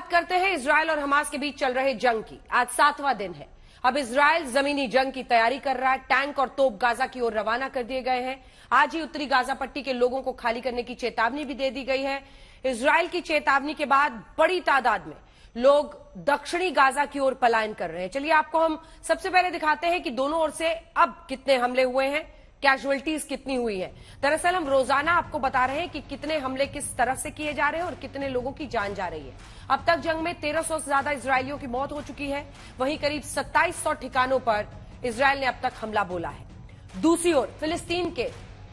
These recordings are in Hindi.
बात करते हैं इजरायल और हमास के बीच चल रहे जंग की। आज 7वां दिन है। अब इजरायल जमीनी जंग की तैयारी कर रहा है। टैंक और तोप गाजा की ओर रवाना कर दिए गए हैं। आज ही उत्तरी गाजा पट्टी के लोगों को खाली करने की चेतावनी भी दे दी गई है। इजरायल की चेतावनी के बाद बड़ी तादाद में लोग दक्षिणी गाजा की ओर पलायन कर रहे हैं। चलिए आपको हम सबसे पहले दिखाते हैं कि दोनों ओर से अब कितने हमले हुए हैं, कैजुअल्टीज कितनी हुई है। दरअसल हम रोजाना आपको बता रहे हैं कि कितने हमले किस तरह से किए जा रहे हैं और कितने लोगों की जान जा रही है। अब तक जंग में 1300 से ज्यादा इजरायलियों की मौत हो चुकी है। वहीं करीब 2700 ठिकानों पर इजरायल ने अब तक हमला बोला है। दूसरी ओर फिलिस्तीन के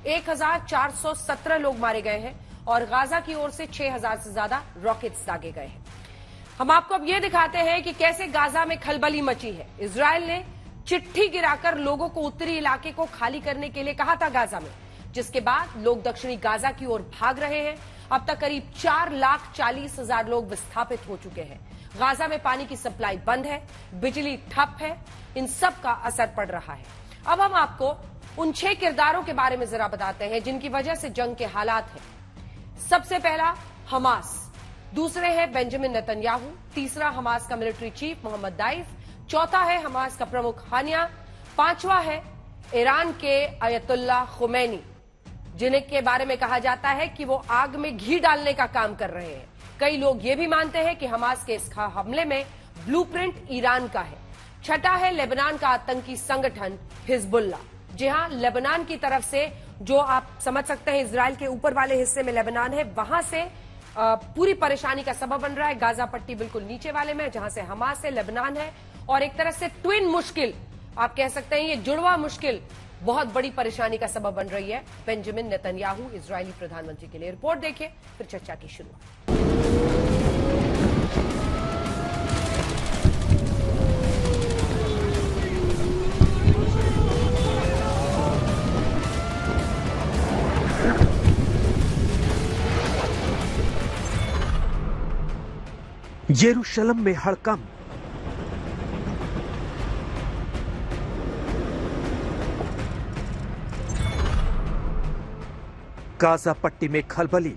1417 लोग मारे गए हैं और गाजा की ओर से 6000 से ज्यादा रॉकेट्स दागे गए हैं। हम आपको अब यह दिखाते हैं कि कैसे गाजा में खलबली मची है। इजरायल ने चिट्ठी गिराकर लोगों को उत्तरी इलाके को खाली करने के लिए कहा था गाजा में, जिसके बाद लोग दक्षिणी गाजा की ओर भाग रहे हैं। अब तक करीब 4,40,000 लोग विस्थापित हो चुके हैं। गाजा में पानी की सप्लाई बंद है, बिजली ठप है। इन सब का असर पड़ रहा है। अब हम आपको उन 6 किरदारों के बारे में जरा बताते हैं जिनकी वजह से जंग के हालात हैं। सबसे पहला हमास, दूसरे है बेंजामिन नेतन्याहू, तीसरा हमास का मिलिट्री चीफ मोहम्मद दाइफ, चौथा है हमास का प्रमुख हानिया, पांचवा है ईरान के अयतुल्ला खुमैनी, जिनके बारे में कहा जाता है कि वो आग में घी डालने का काम कर रहे हैं। कई लोग ये भी मानते हैं कि हमास के इस हमले में ब्लूप्रिंट ईरान का है। छठा है लेबनान का आतंकी संगठन हिजबुल्ला। जी हां, लेबनान की तरफ से, जो आप समझ सकते हैं इजरायल के ऊपर वाले हिस्से में लेबनान है, वहां से पूरी परेशानी का सबब बन रहा है। गाजा पट्टी बिल्कुल नीचे वाले में, जहां से हमास है, लेबनान है, और एक तरह से ट्विन मुश्किल आप कह सकते हैं, ये जुड़वा मुश्किल बहुत बड़ी परेशानी का सबब बन रही है बेंजामिन नेतन्याहू इजरायली प्रधानमंत्री के लिए। रिपोर्ट देखिए, फिर चर्चा की शुरुआत। यरूशलेम में हड़कंप, गाजा पट्टी में खलबली,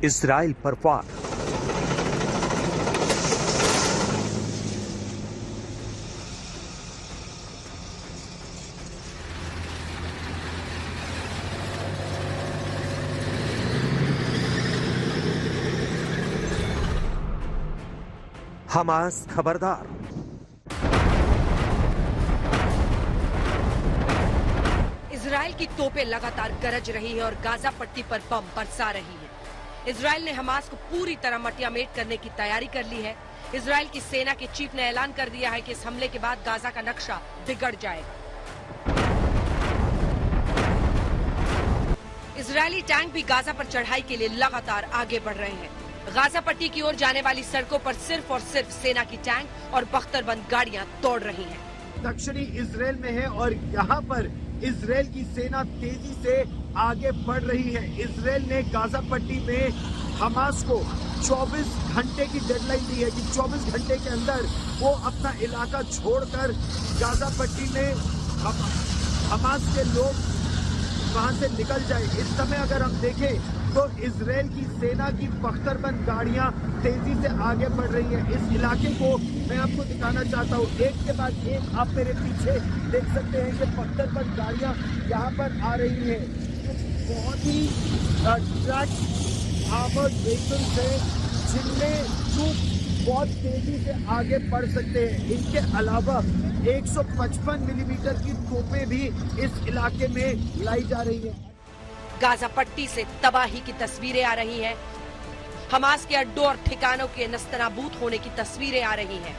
इजराइल पर वार। हमास खबरदार, इजरायल की तोपें लगातार गरज रही है और गाजा पट्टी पर बम बरसा रही है। इजरायल ने हमास को पूरी तरह मटियामेट करने की तैयारी कर ली है। इजरायल की सेना के चीफ ने ऐलान कर दिया है कि इस हमले के बाद गाजा का नक्शा बिगड़ जाएगा। इजरायली टैंक भी गाजा पर चढ़ाई के लिए लगातार आगे बढ़ रहे हैं। गाजा पट्टी की ओर जाने वाली सड़कों पर सिर्फ और सिर्फ सेना की टैंक और बख्तरबंद गाड़ियां दौड़ रही हैं। दक्षिणी इजरायल में है और यहाँ पर इजरायल की सेना तेजी से आगे बढ़ रही है। इजरायल ने गाजा पट्टी में हमास को 24 घंटे की डेडलाइन दी है कि 24 घंटे के अंदर वो अपना इलाका छोड़कर गाजा पट्टी में हमास के लोग वहां से निकल जाए। इस समय अगर हम देखें तो इजरायल की सेना की बख्तरबंद गाड़ियां तेजी से आगे बढ़ रही है। इस इलाके को मैं आपको दिखाना चाहता हूँ, एक के बाद एक आप मेरे पीछे देख सकते हैं कि बख्तरबंद गाड़ियां यहाँ पर आ रही है। बहुत ही ट्रक आर्मर्ड व्हीकल्स है जिनमें ट्रूप बहुत तेजी से आगे बढ़ सकते हैं। इनके अलावा 155 मिलीमीटर की तोपें भी इस इलाके में लाई जा रही है। गाजा पट्टी से तबाही की तस्वीरें आ रही हैं। हमास के अड्डों और ठिकानों के नस्तनाबूद होने की तस्वीरें आ रही हैं।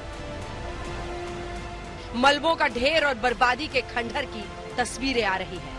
मलबों का ढेर और बर्बादी के खंडहर की तस्वीरें आ रही हैं।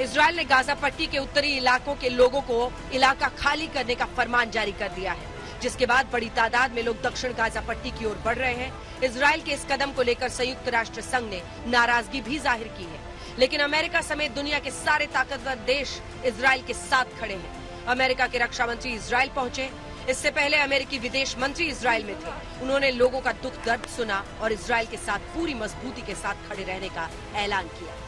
इजरायल ने गाजा पट्टी के उत्तरी इलाकों के लोगों को इलाका खाली करने का फरमान जारी कर दिया है, जिसके बाद बड़ी तादाद में लोग दक्षिण गाजा पट्टी की ओर बढ़ रहे हैं। इजरायल के इस कदम को लेकर संयुक्त राष्ट्र संघ ने नाराजगी भी जाहिर की है, लेकिन अमेरिका समेत दुनिया के सारे ताकतवर देश इजरायल के साथ खड़े हैं। अमेरिका के रक्षा मंत्री इजरायल पहुंचे। इससे पहले अमेरिकी विदेश मंत्री इजराइल में थे। उन्होंने लोगों का दुख दर्द सुना और इजराइल के साथ पूरी मजबूती के साथ खड़े रहने का ऐलान किया।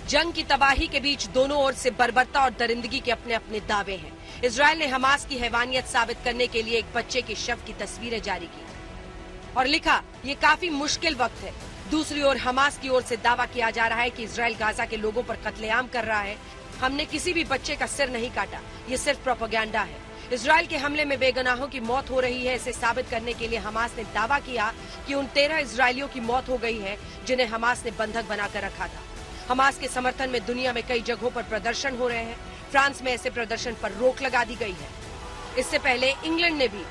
जंग की तबाही के बीच दोनों ओर से बर्बरता और दरिंदगी के अपने अपने दावे हैं। इजराइल ने हमास की हैवानियत साबित करने के लिए एक बच्चे के शव की तस्वीरें जारी की और लिखा, ये काफी मुश्किल वक्त है। दूसरी ओर हमास की ओर से दावा किया जा रहा है कि इजराइल गाजा के लोगों पर कत्लेआम कर रहा है। हमने किसी भी बच्चे का सिर नहीं काटा, ये सिर्फ प्रोपेगेंडा है। इजराइल के हमले में बेगुनाहों की मौत हो रही है। इसे साबित करने के लिए हमास ने दावा किया कि उन 13 इजरायलियों की मौत हो गई है जिन्हें हमास ने बंधक बनाकर रखा था। हमास के समर्थन में दुनिया में कई जगहों पर प्रदर्शन हो रहे हैं। फ्रांस में ऐसे प्रदर्शन पर रोक लगा दी गई है। इससे पहले इंग्लैंड ने भी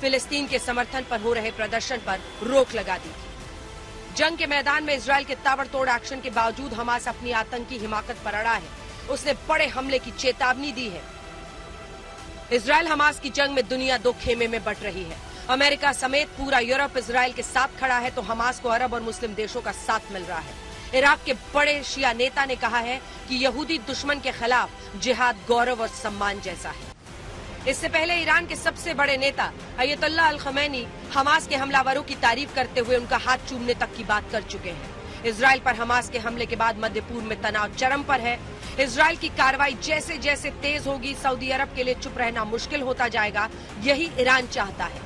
फिलिस्तीन के समर्थन पर हो रहे प्रदर्शन पर रोक लगा दी थी। जंग के मैदान में इजराइल के ताबड़तोड़ एक्शन के बावजूद हमास अपनी आतंकी हिमाकत पर अड़ा है। उसने बड़े हमले की चेतावनी दी है। इजराइल हमास की जंग में दुनिया दो खेमे में बंट रही है। अमेरिका समेत पूरा यूरोप इजराइल के साथ खड़ा है तो हमास को अरब और मुस्लिम देशों का साथ मिल रहा है। इराक के बड़े शिया नेता ने कहा है कि यहूदी दुश्मन के खिलाफ जिहाद गौरव और सम्मान जैसा है। इससे पहले ईरान के सबसे बड़े नेता अयतुल्लाह अल खमैनी हमास के हमलावरों की तारीफ करते हुए उनका हाथ चूमने तक की बात कर चुके हैं। इजराइल पर हमास के हमले के बाद मध्य पूर्व में तनाव चरम पर है। इजराइल की कार्रवाई जैसे जैसे तेज होगी, सऊदी अरब के लिए चुप रहना मुश्किल होता जाएगा। यही ईरान चाहता है।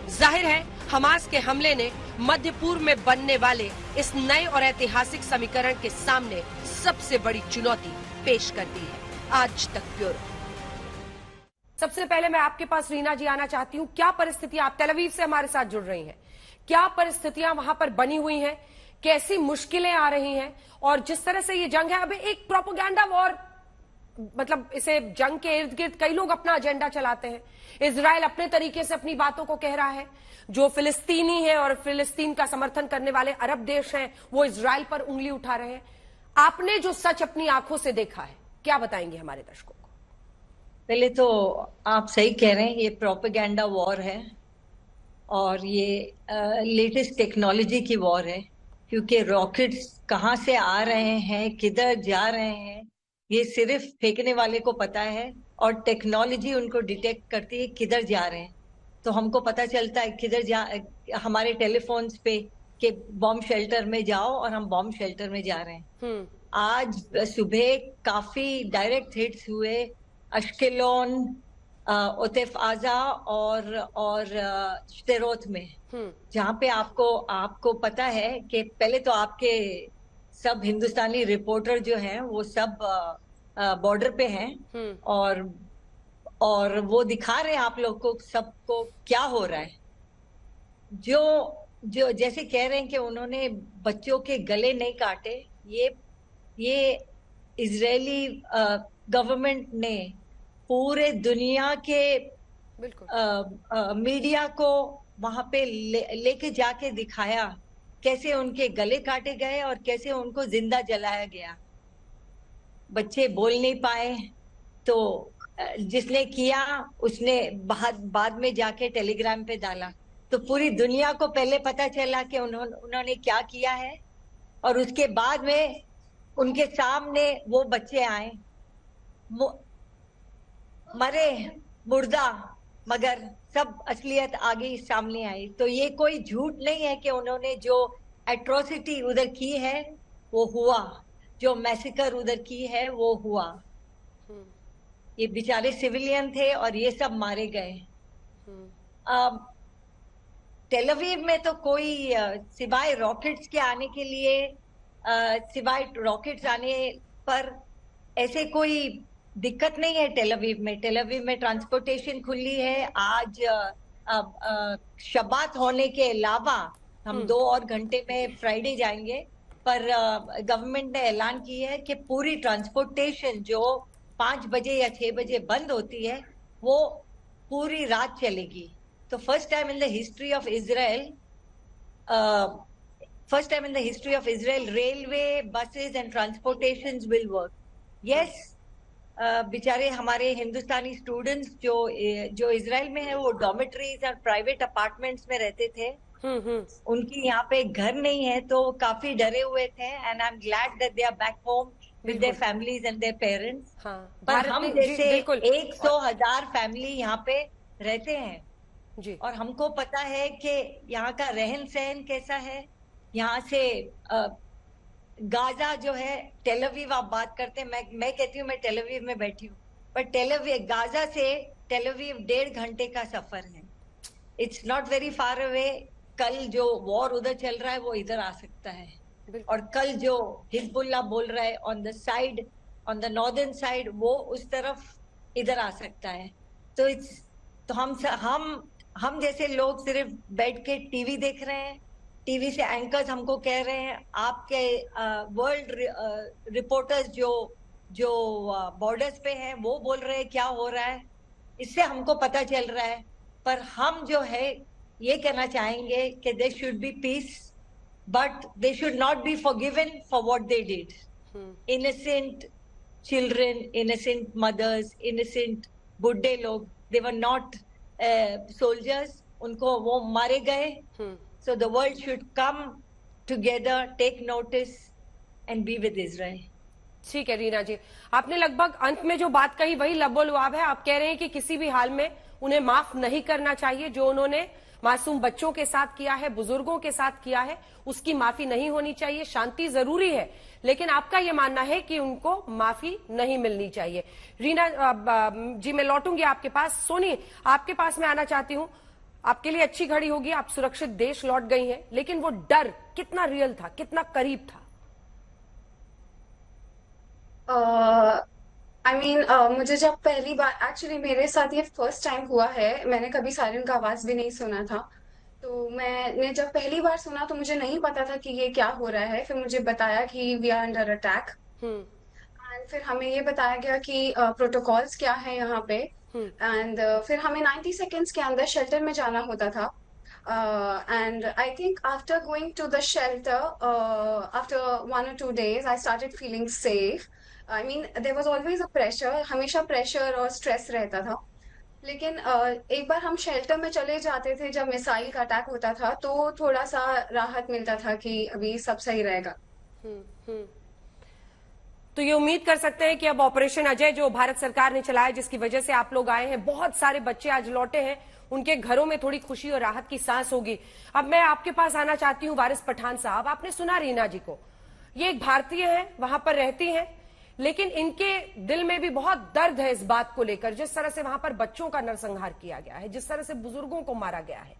जाहिर है हमास के हमले ने मध्य पूर्व में बनने वाले इस नए और ऐतिहासिक समीकरण के सामने सबसे बड़ी चुनौती पेश कर दी है। आज तक ब्यूरो। सबसे पहले मैं आपके पास रीना जी आना चाहती हूँ। क्या परिस्थितियां, आप तेल अवीव से हमारे साथ जुड़ रही हैं, क्या परिस्थितियां वहां पर बनी हुई हैं, कैसी मुश्किलें आ रही हैं, और जिस तरह से ये जंग है, अभी एक प्रोपेगेंडा वॉर, मतलब इसे जंग के इर्द गिर्द कई लोग अपना एजेंडा चलाते हैं। इजराइल अपने तरीके से अपनी बातों को कह रहा है। जो फिलिस्तीनी है और फिलिस्तीन का समर्थन करने वाले अरब देश हैं वो इजराइल पर उंगली उठा रहे हैं। आपने जो सच अपनी आंखों से देखा है, क्या बताएंगे हमारे दर्शकों को? पहले तो आप सही कह रहे हैं, ये प्रोपेगेंडा वॉर है और ये लेटेस्ट टेक्नोलॉजी की वॉर है, क्योंकि रॉकेट्स कहाँ से आ रहे हैं, किधर जा रहे हैं, ये सिर्फ फेंकने वाले को पता है और टेक्नोलॉजी उनको डिटेक्ट करती है किधर जा रहे हैं। तो हमको पता चलता है किधर जा, हमारे टेलीफोन्स पे कि बॉम्ब शेल्टर में जाओ और हम बॉम्ब शेल्टर में जा रहे हैं। आज सुबह काफी डायरेक्ट हिट्स हुए अश्केलोन, ओतेफ आजा और श्तेरोत में, जहाँ पे आपको पता है कि पहले तो आपके सब हिंदुस्तानी रिपोर्टर जो हैं वो सब बॉर्डर पे हैं और वो दिखा रहे हैं आप लोग को सबको क्या हो रहा है। जो जैसे कह रहे हैं कि उन्होंने बच्चों के गले नहीं काटे, ये इजरायली गवर्नमेंट ने पूरे दुनिया के मीडिया को वहां पे लेके जाके दिखाया कैसे उनके गले काटे गए और कैसे उनको जिंदा जलाया गया। बच्चे बोल नहीं पाए तो जिसने किया उसने बाद में जाके टेलीग्राम पे डाला, तो पूरी दुनिया को पहले पता चला कि उन्होंने क्या किया है। और उसके बाद में उनके सामने वो बच्चे आए मरे मुर्दा, मगर सब असलियत आगे सामने आई। तो ये कोई झूठ नहीं है कि उन्होंने जो एट्रोसिटी उधर की है वो हुआ, जो मैसेकर उधर की है वो हुआ। ये बेचारे सिविलियन थे और ये सब मारे गए। टेल अवीव में तो कोई सिवाय रॉकेट्स के आने के लिए, सिवाय रॉकेट्स आने पर ऐसे कोई दिक्कत नहीं है। टेल अवीव में ट्रांसपोर्टेशन खुली है। आज शबात होने के अलावा हम 2 और घंटे में फ्राइडे जाएंगे, पर गवर्नमेंट ने ऐलान किया है कि पूरी ट्रांसपोर्टेशन जो 5 बजे या 6 बजे बंद होती है वो पूरी रात चलेगी। तो first time in the history of Israel railway, buses and transportations will work. Yes, बेचारे हमारे हिंदुस्तानी स्टूडेंट्स जो इजराइल में है वो डॉर्मेटरीज और प्राइवेट अपार्टमेंट्स में रहते थे। उनकी यहाँ पे घर नहीं है तो काफी डरे हुए थे। And I am glad that they are back home with their families and their parents. हाँ, पर भारत हम ने- जी, जैसे बिल्कुल। 100,000 फैमिली यहाँ पे रहते हैं जी, और हमको पता है कि यहाँ का रहन सहन कैसा है। यहाँ से गाजा जो है, टेल अवीव आप बात करते हैं, मैं कहती हूँ मैं टेल अवीव में बैठी हूँ, पर टेल अवीव, गाजा से टेल अवीव 1.5 घंटे का सफर है। It's not very far away. कल जो वॉर उधर चल रहा है वो इधर आ सकता है, बिल्कुल। और कल जो हिजबुल्ला बोल रहा है ऑन द नॉर्दर्न साइड, वो उस तरफ इधर आ सकता है। तो हम जैसे लोग सिर्फ बैठ के टीवी देख रहे हैं। टीवी से एंकर्स हमको कह रहे हैं, आपके वर्ल्ड रिपोर्टर्स जो बॉर्डर्स पे हैं वो बोल रहे हैं क्या हो रहा है। इससे हमको पता चल रहा है। पर हम जो है ये कहना चाहेंगे कि there should be peace, but they should not be forgiven for what they did. Innocent children, innocent mothers, innocent बुड्ढे लोग, they were not soldiers. उनको वो मारे गए. So the world should come together, take notice and be with Israel. ठीक है रीना जी, आपने लगभग अंत में जो बात कही वही लबोलुआब है। आप कह रहे हैं कि किसी भी हाल में उन्हें माफ नहीं करना चाहिए। जो उन्होंने मासूम बच्चों के साथ किया है, बुजुर्गों के साथ किया है, उसकी माफी नहीं होनी चाहिए। शांति जरूरी है, लेकिन आपका यह मानना है कि उनको माफी नहीं मिलनी चाहिए। रीना जी, मैं लौटूंगी आपके पास। सोनी, आपके पास मैं आना चाहती हूं। आपके लिए अच्छी घड़ी होगी, आप सुरक्षित देश लौट गई हैं, लेकिन वो डर कितना रियल था, कितना करीब था? मुझे जब पहली बार, एक्चुअली मेरे साथ ये फर्स्ट टाइम हुआ है, मैंने कभी सायरन का आवाज भी नहीं सुना था। तो मैंने जब पहली बार सुना तो मुझे नहीं पता था कि ये क्या हो रहा है। फिर मुझे बताया कि we are under attack, and फिर हमें ये बताया गया कि प्रोटोकॉल्स क्या है यहाँ पे। एंड फिर हमें 90 सेकेंड्स के अंदर शेल्टर में जाना होता था। And I think after going to the shelter, after 1 or 2 days, I started feeling safe. I mean, there was always a pressure, हमेशा प्रेशर और स्ट्रेस रहता था। लेकिन एक बार हम शेल्टर में चले जाते थे जब मिसाइल का अटैक होता था, तो थोड़ा सा राहत मिलता था कि अभी सब सही रहेगा। तो ये उम्मीद कर सकते हैं कि अब ऑपरेशन अजय जो भारत सरकार ने चलाया, जिसकी वजह से आप लोग आए हैं, बहुत सारे बच्चे आज लौटे हैं, उनके घरों में थोड़ी खुशी और राहत की सांस होगी। अब मैं आपके पास आना चाहती हूँ वारिस पठान साहब। आपने सुना रीना जी को, ये एक भारतीय है, वहां पर रहती हैं, लेकिन इनके दिल में भी बहुत दर्द है इस बात को लेकर, जिस तरह से वहां पर बच्चों का नरसंहार किया गया है, जिस तरह से बुजुर्गों को मारा गया है।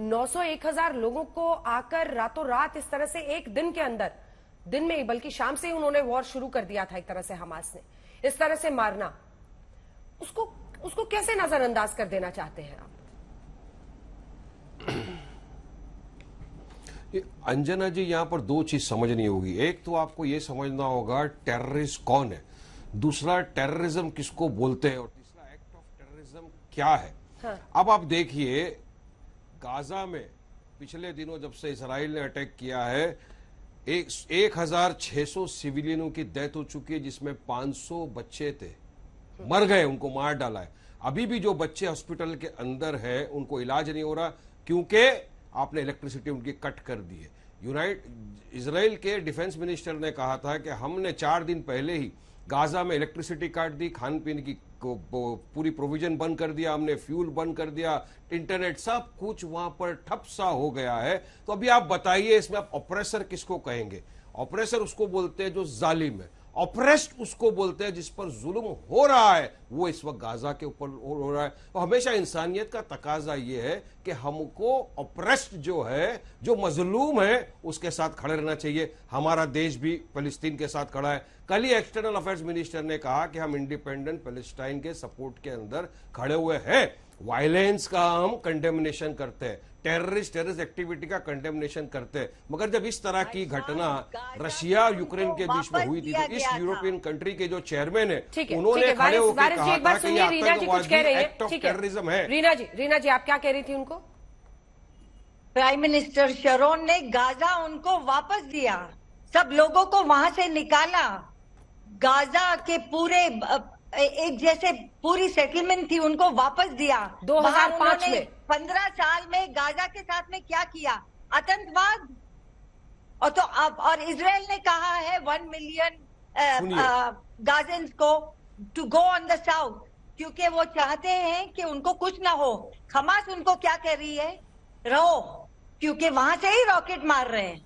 900-1000 लोगों को आकर रातों रात इस तरह से एक दिन के अंदर, दिन में ही बल्कि शाम से ही उन्होंने वॉर शुरू कर दिया था एक तरह से हमास ने, इस तरह से मारना, उसको कैसे नजरअंदाज कर देना चाहते हैं आप? अंजना जी, यहां पर दो चीज समझनी होगी। एक तो आपको यह समझना होगा टेररिस्ट कौन है, दूसरा टेररिज्म किसको बोलते हैं, और तीसरा एक्ट ऑफ टेररिज्म क्या है। हाँ। अब आप देखिए, गाजा में पिछले दिनों जब से इसराइल ने अटैक किया है, 1600 सिविलियनों की डेथ हो चुकी है, जिसमें 500 बच्चे थे, मर गए, उनको मार डाला है। अभी भी जो बच्चे हॉस्पिटल के अंदर हैं उनको इलाज नहीं हो रहा, क्योंकि आपने इलेक्ट्रिसिटी उनकी कट कर दी है। इजराइल के डिफेंस मिनिस्टर ने कहा था कि हमने 4 दिन पहले ही गाजा में इलेक्ट्रिसिटी काट दी, खान पीने की पूरी प्रोविजन बंद कर दिया, हमने फ्यूल बंद कर दिया, इंटरनेट, सब कुछ वहां पर ठप सा हो गया है। तो अभी आप बताइए, इसमें आप ऑपरेसर किसको कहेंगे? ऑपरेसर उसको बोलते हैं जो जालिम है, ऑपरेस्ड उसको बोलते हैं जिस पर जुल्म हो रहा है, वो इस वक्त गाजा के ऊपर हो रहा है। तो हमेशा इंसानियत का तकाजा ये है कि हमको ऑपरेस्ड जो है, जो मजलूम है, उसके साथ खड़े रहना चाहिए। हमारा देश भी फलस्तीन के साथ खड़ा है। कल ही एक्सटर्नल अफेयर्स मिनिस्टर ने कहा कि हम इंडिपेंडेंट पैलेस्टाइन के सपोर्ट के अंदर खड़े हुए हैं। वायलेंस का हम कंडेमनेशन करते हैं, टेररिस्ट एक्टिविटी का कंडेमनेशन करते हैं, मगर जब इस तरह की घटना रशिया और यूक्रेन के बीच में हुई थी, तो इस यूरोपियन कंट्री के जो चेयरमैन है, उन्होंने खड़े होकर कहा था कि ये आतंकवादी एक्ट ऑफ टेररिज्म है। रीना जी आप क्या कह रही थी उनको? प्राइम मिनिस्टर शरोन ने गाजा उनको वापस दिया, सब लोगों को वहां से निकाला। गाजा के पूरे एक जैसे पूरी सेटलमेंट थी, उनको वापस दिया। 2005 में 15 साल में गाजा के साथ में क्या किया? आतंकवाद। और तो अब और इजराइल ने कहा है 1 मिलियन गाजिन्स को to go on the south, क्योंकि वो चाहते हैं कि उनको कुछ ना हो। हमास उनको क्या कह रही है, रहो, क्योंकि वहां से ही रॉकेट मार रहे हैं।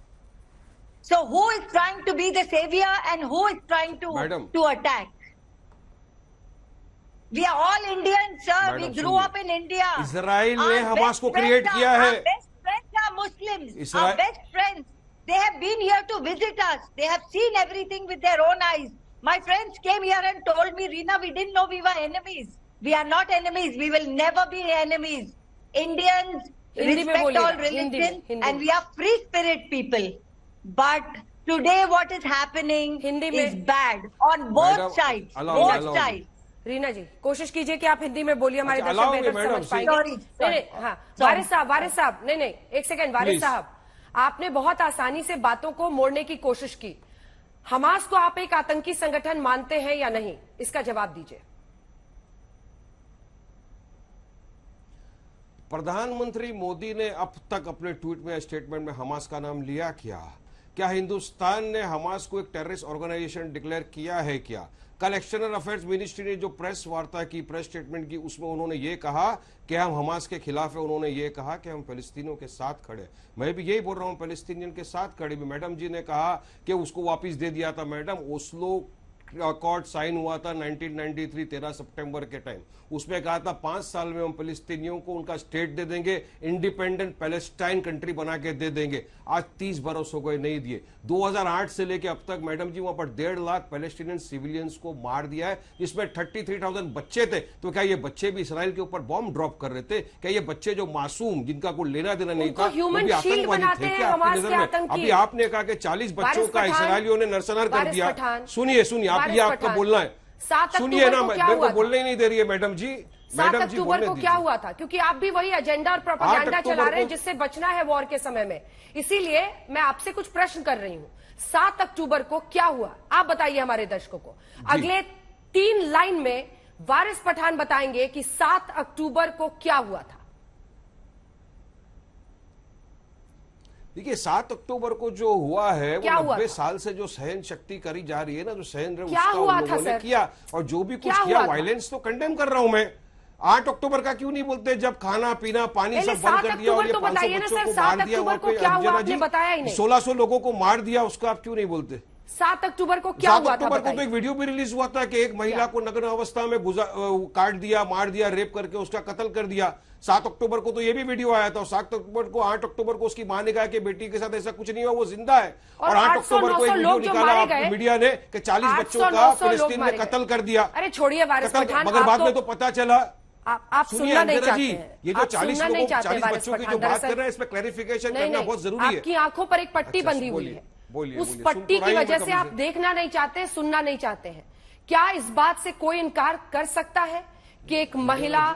So who is trying to be the savior and who is trying to attack? We are all Indians, sir. We grew up in India. Israel ने हमास को क्रिएट किया है। Our best friends are Muslims. Our best friends. They have been here to visit us. They have seen everything with their own eyes. My friends came here and told me, Reena, we didn't know we were enemies. We are not enemies. We will never be enemies. Indians respect all religions and we are free spirit people. But today what is happening is bad on both sides. Both sides. Reena जी, कोशिश कीजिए कि आप हिंदी में बोलिए, हमारे दर्शक बेहतर समझ पाएंगे। वारिस साहब, नहीं, एक सेकंड, वारिस साहब, आपने बहुत आसानी से बातों को मोड़ने की कोशिश की। हमास को आप एक आतंकी संगठन मानते हैं या नहीं, इसका जवाब दीजिए। प्रधानमंत्री मोदी ने अब तक अपने ट्वीट में, स्टेटमेंट में हमास का नाम लिया क्या हिंदुस्तान ने हमास को एक टेररिस्ट ऑर्गेनाइजेशन डिक्लेयर किया है क्या? कल एक्सटर्नल अफेयर्स मिनिस्ट्री ने जो प्रेस वार्ता की, प्रेस स्टेटमेंट की, उसमें उन्होंने ये कहा कि हम हमास के खिलाफ है। उन्होंने ये कहा कि हम फिलिस्तीनियों के साथ खड़े। मैं भी यही बोल रहा हूं, फिलिस्तीनियन के साथ खड़े भी। मैडम जी ने कहा कि उसको वापस दे दिया था। मैडम, ओस्लो अकॉर्ड साइन हुआ था 1993 13 सितंबर के टाइम। उसमें कहा था 5 साल में हम फिलिस्तीनियों को उनका स्टेट दे देंगे, इंडिपेंडेंट पैलेस्टाइन कंट्री बना के दे देंगे। आज 30 बरस हो गए, नहीं दिए। 2008 से लेके अब तक मैडम जी वहां पर 1.5 लाख पैलेस्टीनियन सिविलियंस को मार दिया है, जिसमें 33,000 बच्चे थे। तो क्या ये बच्चे भी इसराइल के ऊपर बॉम्ब ड्रॉप कर रहे थे? क्या ये बच्चे जो मासूम, जिनका कोई लेना देना नहीं था, वो भी आतंकवादी थे क्या आपकी नजर में? अभी आपने कहा कि 40 बच्चों का इसराइलियों ने नरसंहार कर दिया। सुनिए, आप ये आपको बोलना है, सुनिए ना, मेरे को बोलने ही नहीं दे रही है मैडम जी। 7 अक्टूबर को क्या हुआ था? क्योंकि आप भी वही एजेंडा और प्रोपेगेंडा चला रहे हैं जिससे बचना है वॉर के समय में। इसीलिए मैं आपसे कुछ प्रश्न कर रही हूं। 7 अक्टूबर को क्या हुआ, आप बताइए हमारे दर्शकों को। अगले 3 लाइन में वारिस पठान बताएंगे कि 7 अक्टूबर को क्या हुआ था। देखिए, 7 अक्टूबर को जो हुआ है वो 90 साल से जो सहन शक्ति करी जा रही है ना, जो सहन उसका उन लोगों ने किया, और जो भी कुछ किया वायलेंस तो कंडेम कर रहा हूं मैं। 8 अक्टूबर का क्यों नहीं बोलते, जब खाना पीना पानी सब बंद कर दिया और ये 500 बच्चों को मार दिया, वहां पे अंजना जी 1600 लोगों को मार दिया, उसका आप क्यों नहीं बोलते? 7 अक्टूबर को क्या हुआ था? 7 अक्टूबर को तो एक वीडियो भी रिलीज हुआ था कि एक महिला को नग्न अवस्था में काट दिया, मार दिया, रेप करके उसका कत्ल कर दिया। 7 अक्टूबर को तो ये भी वीडियो आया था। 7 अक्टूबर को 8 अक्टूबर को उसकी मां ने कहा कि बेटी के साथ ऐसा कुछ नहीं हुआ, वो जिंदा है। और 8 अक्टूबर को एक वीडियो निकाला मीडिया ने कि 40 बच्चों का फिलिस्तीन में कत्ल कर दिया। अरे छोड़िए वारिस पठान, मगर बाद में तो पता चला। आप सुनना नहीं चाहते हैं। ये जो 40 बच्चों की जो बात कर रहे हैं, इसमें क्लैरिफिकेशन करना बहुत जरूरी है। आपकी आंखों पर एक पट्टी बंधी हुई है, उस पट्टी की वजह से आप देखना नहीं चाहते, सुनना नहीं चाहते हैं। क्या इस बात से कोई इनकार कर सकता है कि एक महिला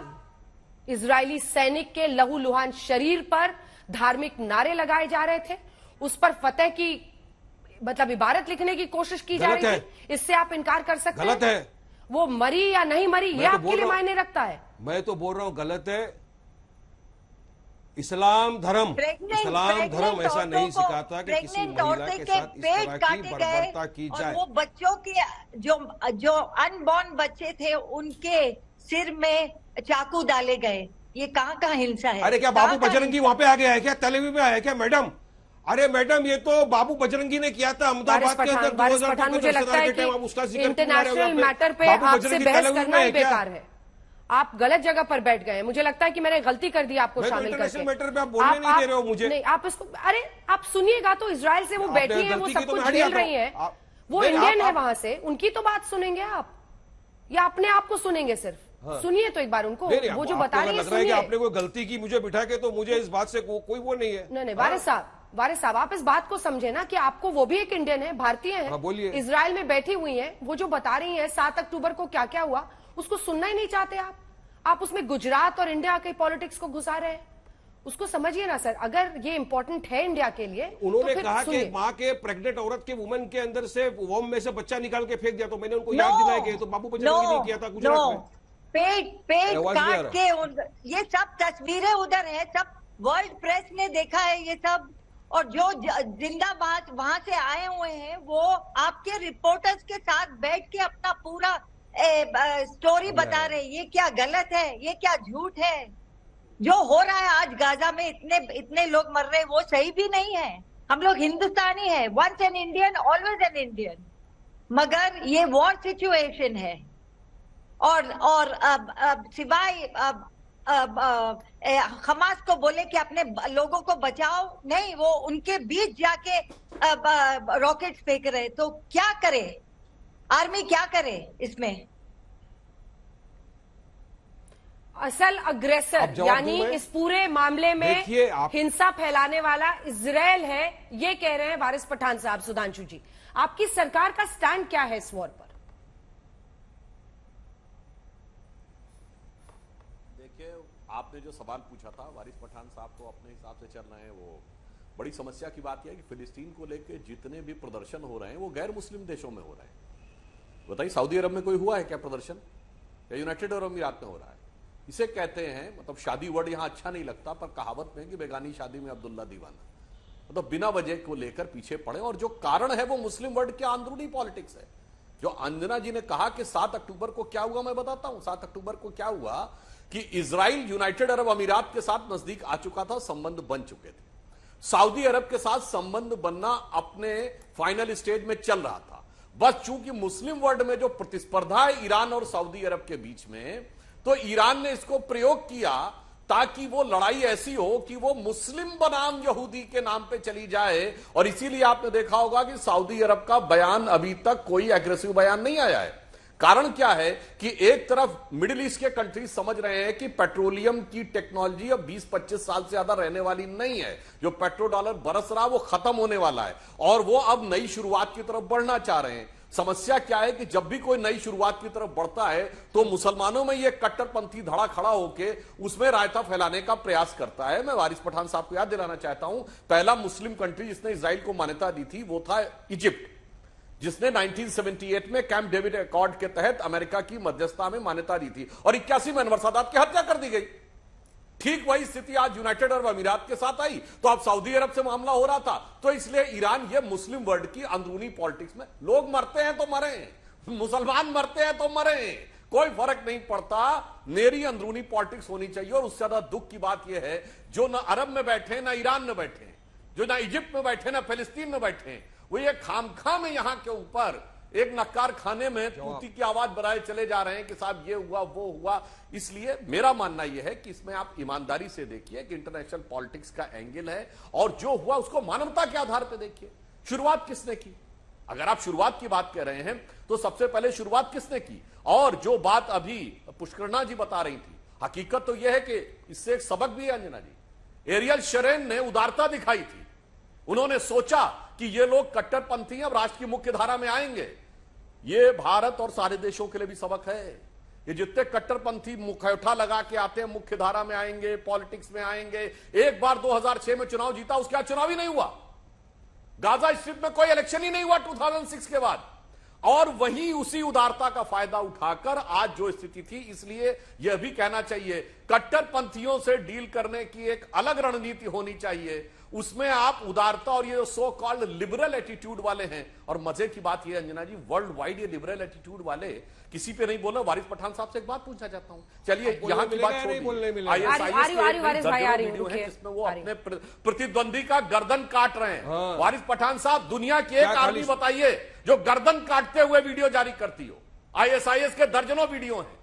इजरायली सैनिक के लहूलुहान शरीर पर धार्मिक नारे लगाए जा रहे थे, उस पर फतेह की मतलब इबारत लिखने की कोशिश की जा रही थी, इससे आप इनकार कर सकते हैं? गलत है। वो मरी या नहीं मरी, ये आपके लिए मायने रखता है? मैं तो बोल रहा हूं गलत है। इस्लाम धर्म ऐसा नहीं सिखाता कि किसी महिला के साथ इस तरह की बर्बरता की जाए। वो बच्चों के जो अनबॉर्न बच्चे थे, उनके सिर में चाकू डाले गए। ये कहाँ हिंसा है? अरे क्या बाबू बजरंगी वहां पे आ गया है क्या? तेल अवीव में आया क्या मैडम? अरे मैडम, ये तो बाबू बजरंगी ने किया था अहमदाबाद के अंदर 2000 मुझे लगता है कि इंटरनेशनल मैटर पे आपसे बहस करना ही बेकार है। आप गलत जगह पर बैठ गए। मुझे लगता है कि मैंने गलती कर दी आपको शामिल करके। मैटर पे आप बोलने नहीं दे रहे हो मुझे। नहीं, आप इसको, अरे आप सुनिएगा तो इजराइल से वो बैठी है, वो सब कुछ झेल रही है, वो इंडियन है वहां से, उनकी तो बात सुनेंगे आप या अपने आप को सुनेंगे सिर्फ? सुनिए तो एक बार उनको, वो जो बता रही है सुनिए। आपने कोई गलती की मुझे बिठा के, तो मुझे इस बात से कोई वो नहीं है। नहीं, वारिस साहब आप इस बात को समझे ना कि आपको वो भी एक इंडियन है, भारतीय है, इजराइल में बैठी हुई है, वो जो बता रही है 7 अक्टूबर को क्या क्या हुआ, उसको सुनना ही नहीं चाहते आप उसमें गुजरात और इंडिया के पॉलिटिक्स को घुसा रहे हैं। उसको समझिए ना सर, अगर ये इंपॉर्टेंट है इंडिया के लिए। उन्होंने कहा कि माँ के प्रेग्नेंट औरत के वुमन के अंदर से वॉम में से बच्चा निकाल के फेंक दिया, तो मैंने उनको याद दिलाया कि तो बाबू बजरंगी ने किया था गुजरात में। पेट काट के, ये सब तस्वीरें उधर है, सब वर्ल्ड प्रेस ने देखा है ये सब। और जो जिंदाबाद वहां से आए हुए हैं वो आपके रिपोर्टर्स के साथ बैठ के अपना पूरा स्टोरी बता रहे हैं। ये क्या गलत है, ये क्या झूठ है। जो हो रहा है आज गाजा में, इतने लोग मर रहे हैं, वो सही भी नहीं है। हम लोग हिंदुस्तानी है, once an Indian always an Indian, मगर ये वॉर सिचुएशन है। और अब सिवाय हमास को बोले कि अपने लोगों को बचाओ, नहीं, वो उनके बीच जाके रॉकेट फेंक रहे। तो क्या करे आर्मी, क्या करे इसमें? असल अग्रेसर यानी इस पूरे मामले में हिंसा फैलाने वाला इजराइल है, ये कह रहे हैं वारिस पठान साहब। सुधांशु जी, आपकी सरकार का स्टैंड क्या है इस वॉर पर? देखिए, आपने जो सवाल पूछा था, वारिस पठान साहब तो अपने हिसाब से चल रहे हैं। वो बड़ी समस्या की बात यह है कि फिलिस्तीन को लेकर जितने भी प्रदर्शन हो रहे हैं वो गैर मुस्लिम देशों में हो रहे हैं। बताइए, सऊदी अरब में कोई हुआ है क्या प्रदर्शन, या यूनाइटेड अरब अमीरात में हो रहा है? इसे कहते हैं, मतलब शादी वर्ड यहां अच्छा नहीं लगता, पर कहावत में कि बेगानी शादी में अब्दुल्ला दीवाना, मतलब बिना वजह को लेकर पीछे पड़े। और जो कारण है वो मुस्लिम वर्ल्ड के अंदरूनी पॉलिटिक्स है। जो अंजना जी ने कहा कि 7 अक्टूबर को क्या हुआ, मैं बताता हूं। 7 अक्टूबर को क्या हुआ कि इजराइल यूनाइटेड अरब अमीरात के साथ नजदीक आ चुका था, संबंध बन चुके थे। सऊदी अरब के साथ संबंध बनना अपने फाइनल स्टेज में चल रहा था। बस चूंकि मुस्लिम वर्ल्ड में जो प्रतिस्पर्धा है ईरान और सऊदी अरब के बीच में, तो ईरान ने इसको प्रयोग किया ताकि वो लड़ाई ऐसी हो कि वो मुस्लिम बनाम यहूदी के नाम पे चली जाए। और इसीलिए आपने देखा होगा कि सऊदी अरब का बयान अभी तक कोई एग्रेसिव बयान नहीं आया है। कारण क्या है कि एक तरफ मिडिल ईस्ट के कंट्रीज समझ रहे हैं कि पेट्रोलियम की टेक्नोलॉजी अब 20-25 साल से ज्यादा रहने वाली नहीं है। जो पेट्रो डॉलर बरस रहा वो खत्म होने वाला है और वो अब नई शुरुआत की तरफ बढ़ना चाह रहे हैं। समस्या क्या है कि जब भी कोई नई शुरुआत की तरफ बढ़ता है तो मुसलमानों में यह कट्टरपंथी धड़ा खड़ा होकर उसमें रायता फैलाने का प्रयास करता है। मैं वारिस पठान साहब को याद दिलाना चाहता हूं, पहला मुस्लिम कंट्री जिसने इजराइल को मान्यता दी थी वो था इजिप्ट, जिसने 1978 में कैंप डेविड अकॉर्ड के तहत अमेरिका की मध्यस्थता में मान्यता दी थी और 81 में अनवर सादात की हत्या कर दी गई। ठीक वही स्थिति आज यूनाइटेड अरब अमीरात के साथ आई। तो अब सऊदी अरब से मामला हो रहा था, तो इसलिए ईरान ये मुस्लिम वर्ल्ड की अंदरूनी पॉलिटिक्स में, लोग मरते हैं तो मरे, मुसलमान मरते हैं तो मरे, कोई फर्क नहीं पड़ता, मेरी अंदरूनी पॉलिटिक्स होनी चाहिए। और उससे ज्यादा दुख की बात यह है जो ना अरब में बैठे, ना ईरान में बैठे, जो ना इजिप्ट में बैठे, ना फिलिस्तीन में बैठे, वो ये खामखा में यहां के ऊपर एक नक्कार खाने में तूती की आवाज बनाए चले जा रहे हैं कि साहब ये हुआ वो हुआ। इसलिए मेरा मानना यह है कि इसमें आप ईमानदारी से देखिए कि इंटरनेशनल पॉलिटिक्स का एंगल है और जो हुआ उसको मानवता के आधार पर देखिए। शुरुआत किसने की? अगर आप शुरुआत की बात कर रहे हैं तो सबसे पहले शुरुआत किसने की? और जो बात अभी पुष्करणा जी बता रही थी, हकीकत तो यह है कि इससे एक सबक भी है अंजना जी। एरियल शरेन ने उदारता दिखाई थी। उन्होंने सोचा कि ये लोग कट्टरपंथी अब राष्ट्र की मुख्य धारा में आएंगे। ये भारत और सारे देशों के लिए भी सबक है। ये जितने कट्टरपंथी मुखौटा लगा के आते हैं मुख्य धारा में आएंगे, पॉलिटिक्स में आएंगे। एक बार 2006 में चुनाव जीता, उसके बाद चुनाव ही नहीं हुआ। गाजा स्ट्रिप में कोई इलेक्शन ही नहीं हुआ 2006 के बाद। और वहीं उसी उदारता का फायदा उठाकर आज जो स्थिति थी, इसलिए यह भी कहना चाहिए कट्टरपंथियों से डील करने की एक अलग रणनीति होनी चाहिए। उसमें आप उदारता और ये सो कॉल्ड लिबरल एटीट्यूड वाले हैं। और मजे की बात यह अंजना जी, वर्ल्ड वाइड ये लिबरल एटीट्यूड वाले किसी पे नहीं बोला। वारिस पठान साहब से एक बात पूछना चाहता हूं, चलिए यहां की बात छोड़िए। जिसमें वो अपने प्रतिद्वंदी का गर्दन काट रहे हैं। वारिस पठान साहब, दुनिया की एक आर्मी बताइए जो गर्दन काटते हुए वीडियो जारी करती हो। ISIS के दर्जनों वीडियो हैं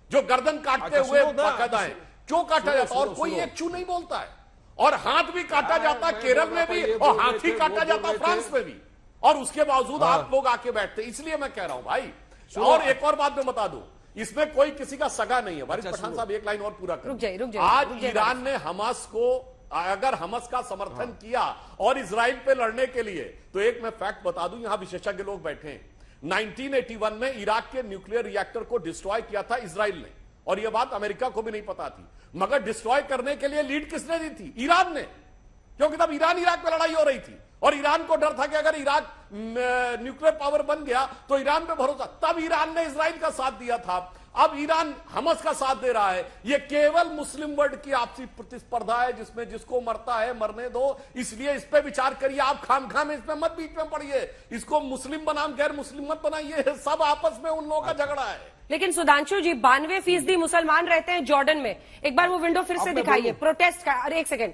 जो गर्दन काटते हुए बाकायदा है। क्यों काटा जाता है और कोई एक चू नहीं बोलता है? और हाथ भी काटा जाता केरल में भी और हाथी काटा जाता फ्रांस में भी, और उसके बावजूद आप लोग आके बैठते। इसलिए मैं कह रहा हूं भाई, और एक और बात मैं बता दूं, इसमें कोई किसी का सगा नहीं है। वारिस पठान साहब एक लाइन और पूरा करें। आज ईरान ने हमास को, अगर हमास का समर्थन किया और इजराइल पे लड़ने के लिए, तो एक मैं फैक्ट बता दूं, यहां विशेषज्ञ लोग बैठे हैं। 1981 में इराक के न्यूक्लियर रिएक्टर को डिस्ट्रॉय किया था इजराइल ने, और यह बात अमेरिका को भी नहीं पता थी। मगर डिस्ट्रॉय करने के लिए लीड किसने दी थी? ईरान ने, क्योंकि तब ईरान इराक में लड़ाई हो रही थी और ईरान को डर था कि अगर इराक न्यूक्लियर पावर बन गया तो ईरान पे भरोसा। तब ईरान ने इजराइल का साथ दिया था। अब ईरान हमास का साथ दे रहा है। ये केवल मुस्लिम वर्ल्ड की आपसी प्रतिस्पर्धा है, जिसमें जिसको मरता है मरने दो, इसलिए इस पे विचार करिए। आप खामखा में इसमें मत बीच में पड़िए, इसको मुस्लिम बनाम गैर मुस्लिम मत बनाइए, सब आपस में उन लोगों का झगड़ा है। लेकिन सुधांशु जी 92% मुसलमान रहते हैं जॉर्डन में। एक बार वो विंडो फिर से दिखाइए प्रोटेस्ट का। अरे एक सेकेंड,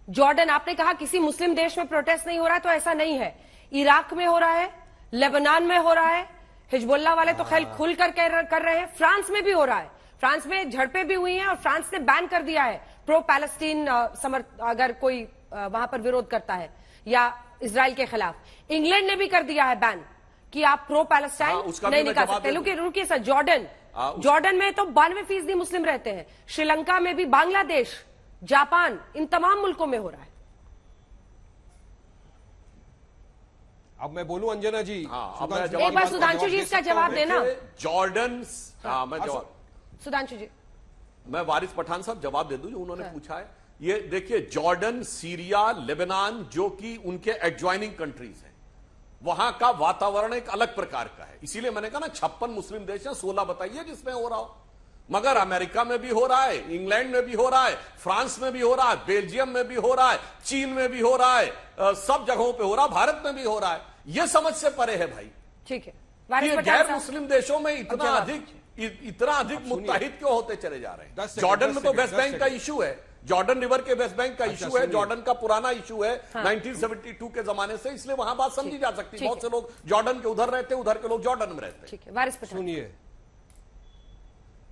जॉर्डन आपने कहा किसी मुस्लिम देश में प्रोटेस्ट नहीं हो रहा, तो ऐसा नहीं है। इराक में हो रहा है, लेबनान में हो रहा है, हिजबुल्लाह वाले तो खैर खुलकर कर रहे हैं, फ्रांस में भी हो रहा है। फ्रांस में झड़पें भी हुई हैं और फ्रांस ने बैन कर दिया है प्रो पैलेस्टीन अगर कोई वहां पर विरोध करता है या इजराइल के खिलाफ। इंग्लैंड ने भी कर दिया है बैन कि आप प्रो पैलेस्टाइन नहीं निकाल सकते। रुकिए सर, जॉर्डन में तो 92% मुस्लिम रहते हैं। श्रीलंका में भी, बांग्लादेश, जापान, इन तमाम मुल्कों में हो रहा है। अब मैं बोलूं अंजना जी? एक बार सुधांशु जी इसका जवाब देना। जॉर्डन, मैं जवाब, सुधांशु जी मैं वारिस पठान साहब जवाब दे दूं जो उन्होंने पूछा है। ये देखिए, जॉर्डन, सीरिया, लेबनान, जो कि उनके एडजॉइनिंग कंट्रीज हैं, वहां का वातावरण एक अलग प्रकार का है। इसीलिए मैंने कहा ना 56 मुस्लिम देश हैं, 16 बताइए जिसमें हो रहा हो। मगर अमेरिका में भी हो रहा है, इंग्लैंड में भी हो रहा है, फ्रांस में भी हो रहा है, बेल्जियम में भी हो रहा है, चीन में भी हो रहा है, सब जगहों पे हो रहा है, भारत में भी हो रहा है। यह समझ से परे है भाई। ठीक है, गैर मुस्लिम देशों में इतना अधिक मुत्ताहिद क्यों होते चले जा रहे हैं? जॉर्डन में तो वेस्ट बैंक का इशू है, जॉर्डन रिवर के वेस्ट बैंक का इशू है, जॉर्डन का पुराना इशू है 1972 के जमाने से, इसलिए वहां बात समझी जा सकती है। बहुत से लोग जॉर्डन के उधर रहते हैं, उधर के लोग जॉर्डन में रहते हैं। ठीक है, वारिस पठान सुनिए।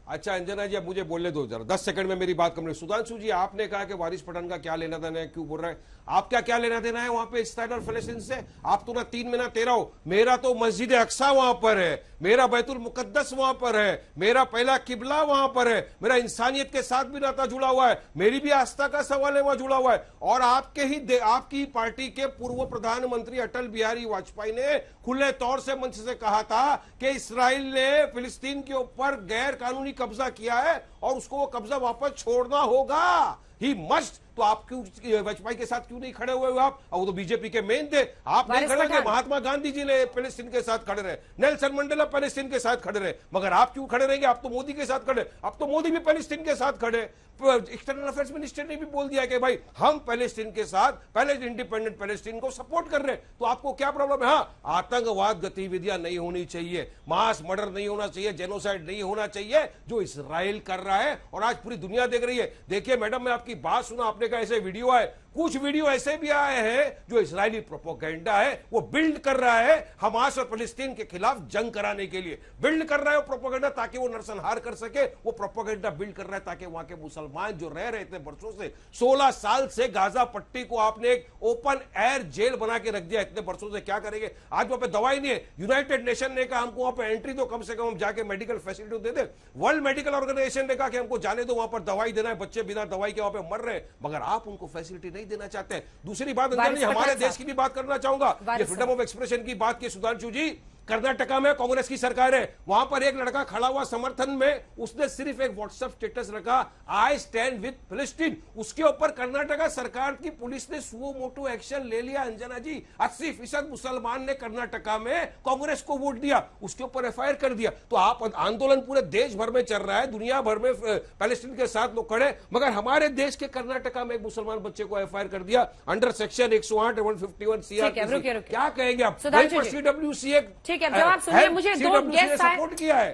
अच्छा अंजना जी, अब मुझे बोलने दो जरा, 10 सेकंड में मेरी बात कम। सुधांशु जी, आपने कहा कि वारिस पठान का क्या लेना देना है, क्यों बोल रहे हैं? आपका क्या लेना देना है वहां पे इस्राइल और फलस्तीन से? आप तो ना 3 में ना 13 हो। मेरा तो मस्जिद अक्सा वहां पर है, मेरा बैतुल मुकद्दस वहां पर है, मेरा पहला किबला वहां पर है, मेरा इंसानियत के साथ भी नाता जुड़ा हुआ है, मेरी भी आस्था का सवाल है वहां जुड़ा हुआ है। और आपकी पार्टी के पूर्व प्रधानमंत्री अटल बिहारी वाजपेयी ने खुले तौर से मंच से कहा था कि इस्राइल ने फिलिस्तीन के ऊपर गैर कानूनी कब्जा किया है और उसको वो कब्जा वापस छोड़ना होगा। He must. तो आप क्यों वाजपेयी के साथ क्यों नहीं खड़े हुए? आप, वो तो बीजेपी के मेन थे। आप नहीं खड़े होंगे? महात्मा गांधी जी ने पैलेस्टीन के साथ खड़े रहे, नेल्सन मंडेला पैलेस्टीन के साथ खड़े रहे, मगर आप क्यों खड़े रहेंगे? आप तो मोदी के साथ खड़े। अब तो मोदी भी पैलेस्टीन के साथ खड़े। एक्सटर्नल अफेयर्स मिनिस्टर ने भी बोल दिया कि भाई हम पैलेस्टीन के साथ, पहले इंडिपेंडेंट पैलेस्टीन को सपोर्ट कर रहे हैं। तो आपको क्या प्रॉब्लम है? हाँ, आतंकवाद गतिविधियां नहीं होनी चाहिए, मास मर्डर नहीं होना चाहिए, जेनोसाइड नहीं होना चाहिए, जो इजराइल कर रहा है और आज पूरी दुनिया देख रही है। देखिए मैडम, मैं आपकी बात सुना, आपने कहा ऐसे वीडियो आए, कुछ वीडियो ऐसे भी आए हैं जो इजरायली प्रोपेगेंडा है, वो बिल्ड कर रहा है हमास और फलस्तीन के खिलाफ जंग कराने के लिए बिल्ड कर रहा है वो प्रोपेगेंडा, ताकि वो नरसंहार कर सके। वो प्रोपेगेंडा बिल्ड कर रहा है ताकि वहां के मुसलमान जो रह रहे थे वर्षों से, 16 साल से गाजा पट्टी को आपने एक ओपन एयर जेल बना के रख दिया। इतने वर्षों से क्या करेंगे? आज वहां पे दवाई नहीं है। यूनाइटेड नेशन ने कहा हमको वहां पे एंट्री दो, कम से कम हम जाके मेडिकल फैसिलिटी दे दे। वर्ल्ड मेडिकल ऑर्गेनाइजेशन ने कहा कि हमको जाने दो, वहां पर दवाई देना है, बच्चे बिना दवाई के वहां पे मर रहे हैं, मगर आप उनको फैसिलिटी नहीं देना चाहते हैं। दूसरी बात, हमारे देश की भी बात करना चाहूंगा, ये फ्रीडम ऑफ एक्सप्रेशन की बात की सुधांशु जी। कर्नाटका में कांग्रेस की सरकार है, वहां पर एक लड़का खड़ा हुआ समर्थन में, उसने सिर्फ एक व्हाट्सएप स्टेटस रखा, आई स्टैंड विद फिलिस्तीन। उसके ऊपर कर्नाटका सरकार की पुलिस ने सुओ मोटो एक्शन ले लिया। अंजना जी, 80% मुसलमान ने कर्नाटका में कांग्रेस को वोट दिया, उसके ऊपर एफआईआर कर दिया। तो आप आंदोलन पूरे देश भर में चल रहा है, दुनिया भर में पैलेस्टीन के साथ लोग खड़े, मगर हमारे देश के कर्नाटका में एक मुसलमान बच्चे को एफआईआर कर दिया अंडर सेक्शन 108 151 सीआरपीसी। क्या कहेंगे आप? सीडब्ल्यूसी एक ठीक है, जवाब सुनिए। मुझे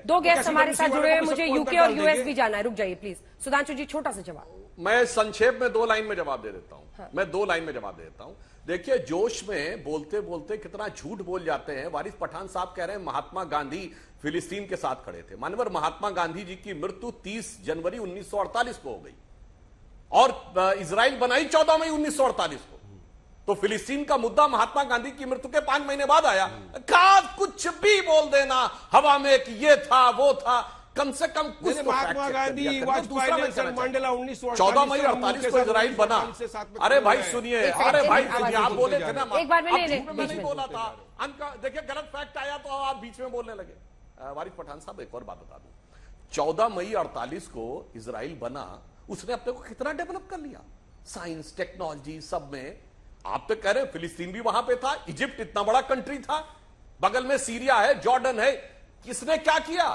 दो गेस्ट हमारे साथ जुड़े हैं, मुझे यूके और यूएस भी जाना है। रुक जाइए प्लीज। सुधांशु जी, छोटा सा जवाब। मैं संक्षेप में 2 लाइन में जवाब दे देता हूं। हाँ। मैं 2 लाइन में जवाब दे देता हूं। देखिए, जोश में बोलते बोलते कितना झूठ बोल जाते हैं। वारिस पठान साहब कह रहे हैं महात्मा गांधी फिलिस्तीन के साथ खड़े थे। मानवर, महात्मा गांधी जी की मृत्यु 30 जनवरी 1948 को हो गई और इजराइल बनाई 14 मई 1948 को। तो फिलिस्तीन का मुद्दा महात्मा गांधी की मृत्यु के 5 महीने बाद आया। कुछ भी बोल देना हवा में कि ये था वो था, कम से कम कुछ तो महात्मा गांधी, वाजपेयी, नेल्सन मंडेला 14 मई 48 को इजराइल बना। अरे भाई सुनिए, अरे भाई सुनिए, आप बोले थे ना, एक बार मैं नहीं बोला था। देखिए, गलत फैक्ट आया तो आप बीच में बोलने लगे। वारिस पठान साहब, एक और बात बता दूं, 14 मई 48 को इजराइल बना, उसने अपने को कितना डेवलप कर लिया, साइंस, टेक्नोलॉजी, सब में। आप तो कह रहे हैं फिलिस्तीन भी वहां पे था, इजिप्ट इतना बड़ा कंट्री था, बगल में सीरिया है, जॉर्डन है। किसने क्या किया?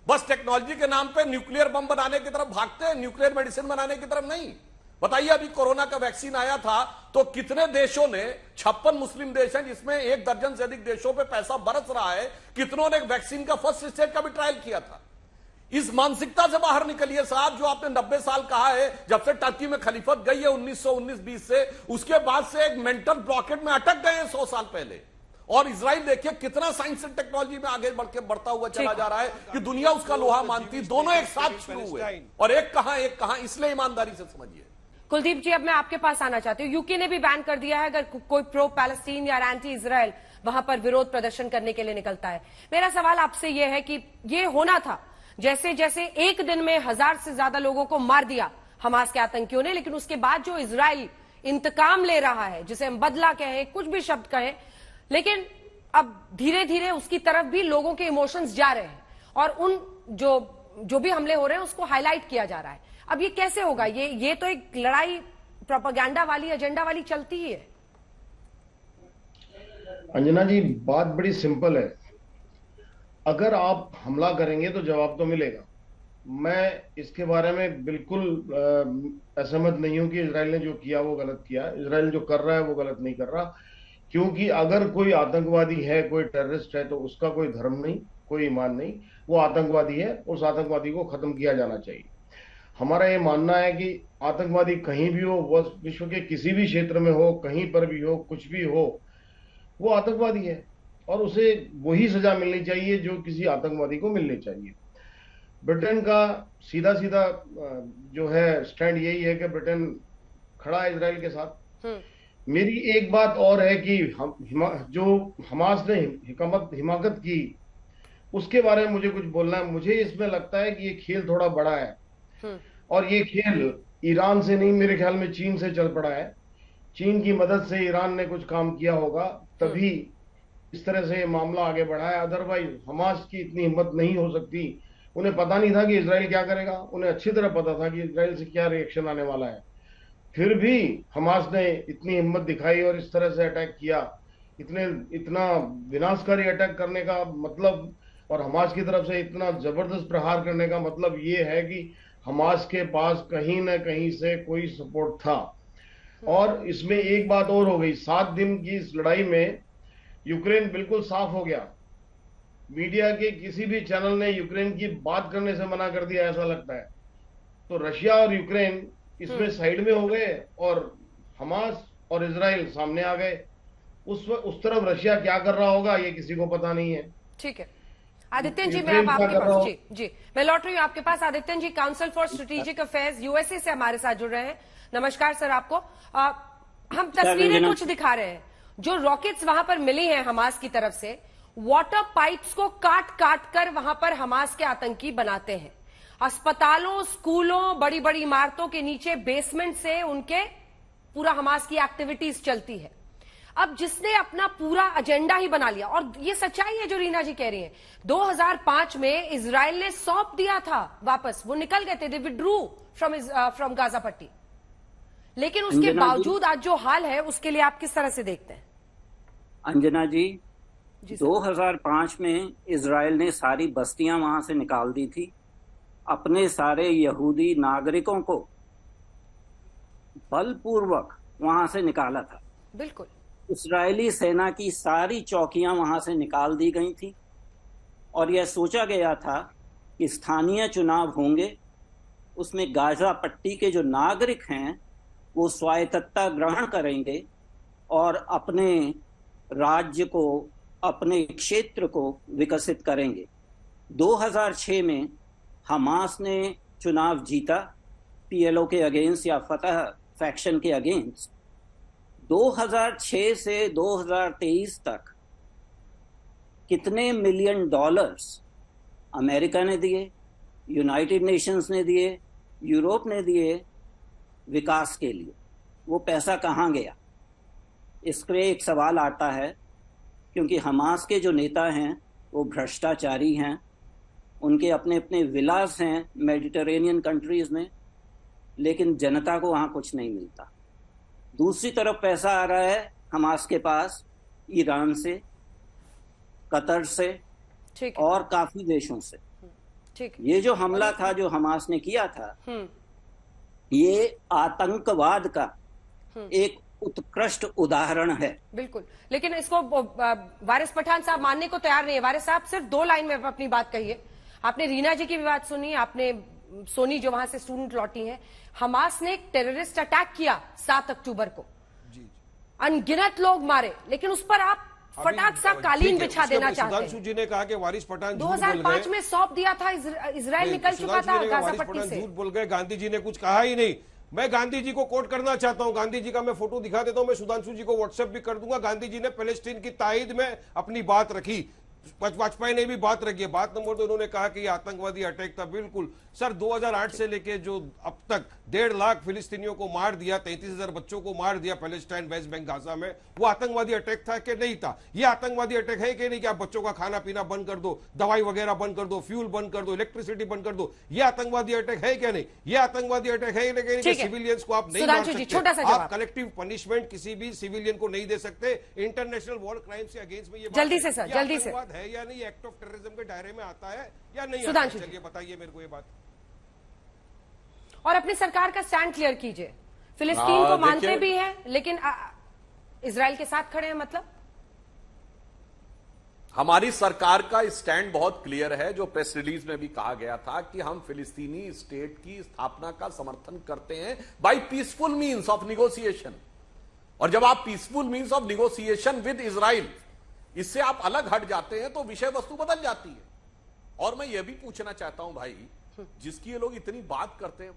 बस टेक्नोलॉजी के नाम पे न्यूक्लियर बम बनाने की तरफ भागते हैं, न्यूक्लियर मेडिसिन बनाने की तरफ नहीं। बताइए, अभी कोरोना का वैक्सीन आया था तो कितने देशों ने, 56 मुस्लिम देश हैं जिसमें 1 दर्जन से अधिक देशों पे पैसा बरस रहा है, कितनों ने वैक्सीन का फर्स्ट स्टेज का भी ट्रायल किया था। इस मानसिकता से बाहर निकलिए साहब, जो आपने 90 साल कहा है, जब से टर्की में खलीफत गई है 1919-20 से, उसके बाद से एक मेंटल ब्लॉकेट में अटक गए हैं 100 साल पहले। और इजराइल देखिए कितना साइंस एंड टेक्नोलॉजी में आगे बढ़ता हुआ चला जा रहा है कि दुनिया उसका लोहा मानती। दोनों एक साथ शुरू हुए और एक कहां, इसलिए ईमानदारी से समझिए। कुलदीप जी, अब मैं आपके पास आना चाहती हूँ। यूके ने भी बैन कर दिया है अगर कोई प्रो पैलेस्टीन या एंटी इजराइल वहां पर विरोध प्रदर्शन करने के लिए निकलता है। मेरा सवाल आपसे यह है कि ये होना था, जैसे जैसे एक दिन में 1000 से ज्यादा लोगों को मार दिया हमास के आतंकियों ने, लेकिन उसके बाद जो इजराइल इंतकाम ले रहा है, जिसे हम बदला कहें, कुछ भी शब्द कहें, लेकिन अब धीरे धीरे उसकी तरफ भी लोगों के इमोशंस जा रहे हैं और उन जो भी हमले हो रहे हैं उसको हाईलाइट किया जा रहा है। अब ये कैसे होगा? ये तो एक लड़ाई प्रोपेगेंडा वाली, एजेंडा वाली चलती ही है। अंजना जी, बात बड़ी सिंपल है। अगर आप हमला करेंगे तो जवाब तो मिलेगा। मैं इसके बारे में बिल्कुल असहमत नहीं हूं कि इजराइल ने जो किया वो गलत किया। इजराइल जो कर रहा है वो गलत नहीं कर रहा, क्योंकि अगर कोई आतंकवादी है, कोई टेररिस्ट है, तो उसका कोई धर्म नहीं, कोई ईमान नहीं, वो आतंकवादी है। उस आतंकवादी को खत्म किया जाना चाहिए। हमारा ये मानना है कि आतंकवादी कहीं भी हो, वो विश्व के किसी भी क्षेत्र में हो, कहीं पर भी हो, कुछ भी हो, वो आतंकवादी है और उसे वही सजा मिलनी चाहिए जो किसी आतंकवादी को मिलनी चाहिए। ब्रिटेन का सीधा सीधा जो है स्टैंड यही है कि ब्रिटेन खड़ा है इजराइल के साथ। मेरी एक बात और है कि जो हमास ने हिमाकत की, उसके बारे में मुझे कुछ बोलना है। मुझे इसमें लगता है कि ये खेल थोड़ा बड़ा है और ये खेल ईरान से नहीं, मेरे ख्याल में चीन से चल पड़ा है। चीन की मदद से ईरान ने कुछ काम किया होगा, तभी इस तरह से मामला आगे बढ़ा है। अदरवाइज हमास की इतनी हिम्मत नहीं हो सकती। उन्हें पता नहीं था कि इजराइल क्या करेगा, उन्हें अच्छी तरह पता था कि इजराइल से क्या रिएक्शन आने वाला है। फिर भी हमास ने इतनी हिम्मत दिखाई और इस तरह से अटैक किया। इतना विनाशकारी अटैक करने का मतलब और हमास की तरफ से इतना जबरदस्त प्रहार करने का मतलब ये है कि हमास के पास कहीं ना कहीं से कोई सपोर्ट था। और इसमें एक बात और हो गई, 7 दिन की इस लड़ाई में यूक्रेन बिल्कुल साफ हो गया। मीडिया के किसी भी चैनल ने यूक्रेन की बात करने से मना कर दिया, ऐसा लगता है। तो रशिया और यूक्रेन इसमें साइड में हो गए और हमास और इजराइल सामने आ गए। उस तरफ रशिया क्या कर रहा होगा ये किसी को पता नहीं है। ठीक है आदित्य जी, मैं अब आपके पास जी मैं लौट रही हूँ आपके पास। Aditya ji, council for strategic affairs USA से हमारे साथ जुड़ रहे हैं। नमस्कार सर आपको। हम तस्वीरें कुछ दिखा रहे हैं, जो रॉकेट्स वहां पर मिली हैं हमास की तरफ से, वाटर पाइप्स को काट काट कर वहां पर हमास के आतंकी बनाते हैं। अस्पतालों, स्कूलों, बड़ी बड़ी इमारतों के नीचे बेसमेंट से उनके पूरा हमास की एक्टिविटीज चलती है। अब जिसने अपना पूरा एजेंडा ही बना लिया, और ये सच्चाई है जो रीना जी कह रही हैं, 2005 में इजराइल ने सौंप दिया था वापस, वो निकल गए थे, दे विड्रू फ्रॉम गाजा पट्टी। लेकिन उसके बावजूद आज जो हाल है उसके लिए आप किस तरह से देखते हैं? अंजना जी 2005 में इजराइल ने सारी बस्तियां वहां से निकाल दी थी, अपने सारे यहूदी नागरिकों को बलपूर्वक वहां से निकाला था। बिल्कुल। इस्राएली सेना की सारी चौकियां वहां से निकाल दी गई थी और यह सोचा गया था कि स्थानीय चुनाव होंगे, उसमें गाजा पट्टी के जो नागरिक हैं वो स्वायत्तता ग्रहण करेंगे और अपने राज्य को, अपने क्षेत्र को विकसित करेंगे। 2006 में हमास ने चुनाव जीता, पीएलओ के अगेंस्ट या फतह फैक्शन के अगेंस्ट। 2006 से 2023 तक कितने मिलियन डॉलर्स अमेरिका ने दिए, यूनाइटेड नेशंस ने दिए, यूरोप ने दिए विकास के लिए, वो पैसा कहाँ गया? इस पे एक सवाल आता है, क्योंकि हमास के जो नेता हैं वो भ्रष्टाचारी हैं, उनके अपने अपने विलास हैं मेडिटेरेनियन कंट्रीज में, लेकिन जनता को वहाँ कुछ नहीं मिलता। दूसरी तरफ पैसा आ रहा है हमास के पास ईरान से, कतर से और काफी देशों से। ठीक। ये जो हमला था जो हमास ने किया था, ये आतंकवाद का एक उत्कृष्ट उदाहरण है। बिल्कुल, लेकिन इसको वारिस पठान साहब मानने को तैयार नहीं है। वारिस साहब सिर्फ 2 लाइन में अपनी बात कहिए। आपने रीना जी की भी बात सुनी, आपने सोनी जो वहां से स्टूडेंट लौटी हैं। हमास ने एक टेररिस्ट अटैक किया 7 अक्टूबर को, अनगिनत लोग मारे, लेकिन उस पर आप फटाक सा कालीन बिछा देना चाहते हैं। सुधांशु जी ने कहा कि वारिस पठान 2005 में सौंप दिया था, इजराइल निकल चुका था गाजा पट्टी से। झूठ बोल गए, गांधी जी ने कुछ कहा ही नहीं। मैं गांधी जी को कोट करना चाहता हूं, गांधी जी का मैं फोटो दिखा देता हूं, मैं सुधांशु जी को व्हाट्सएप भी कर दूंगा। गांधी जी ने पैलेस्टीन की ताईद में अपनी बात रखी, वाजपेयी ने भी बात रखी है। बात नंबर 2 उन्होंने कहा कि ये आतंकवादी अटैक था। बिल्कुल सर, 2008 से लेके जो अब तक 1.5 लाख फिलिस्तीनियों को मार दिया, 33,000 बच्चों को मार दिया पैलेस्टाइन, वेस्ट बैंक, गाजा में, वो आतंकवादी अटैक था कि नहीं था? ये आतंकवादी अटैक है कि नहीं कि आप बच्चों का खाना पीना बंद कर दो, दवाई वगैरह बंद कर दो, फ्यूल बंद कर दो, इलेक्ट्रिसिटी बंद कर दो? ये आतंकवादी अटैक है क्या नहीं? ये आतंकवादी अटैक है कि सिविलियंस को आप नहीं मार सकते? आप कलेक्टिव पनिशमेंट किसी भी सिविलियन को नहीं दे सकते। इंटरनेशनल वॉर क्राइम से अगेंस्ट में ये जल्दी से सर, जल्दी से है या नहीं? एक्ट ऑफ टेररिज्म के दायरे में आता है या नहीं? सुधांशु, चलिए बताइए मेरे को ये बात, और अपनी सरकार का स्टैंड क्लियर कीजिए। फिलिस्तीन को मानते भी हैं, लेकिन इजराइल के साथ खड़े हैं। मतलब हमारी सरकार का स्टैंड बहुत क्लियर है, जो प्रेस रिलीज में भी कहा गया था कि हम फिलिस्तीनी स्टेट की स्थापना का समर्थन करते हैं by peaceful means of negotiation. और जब आप peaceful means of negotiation with Israel, इससे आप अलग हट जाते हैं तो विषय वस्तु बदल जाती है। और मैं यह भी पूछना चाहता हूं भाई, जिसकी ये लोग इतनी बात करते हैं,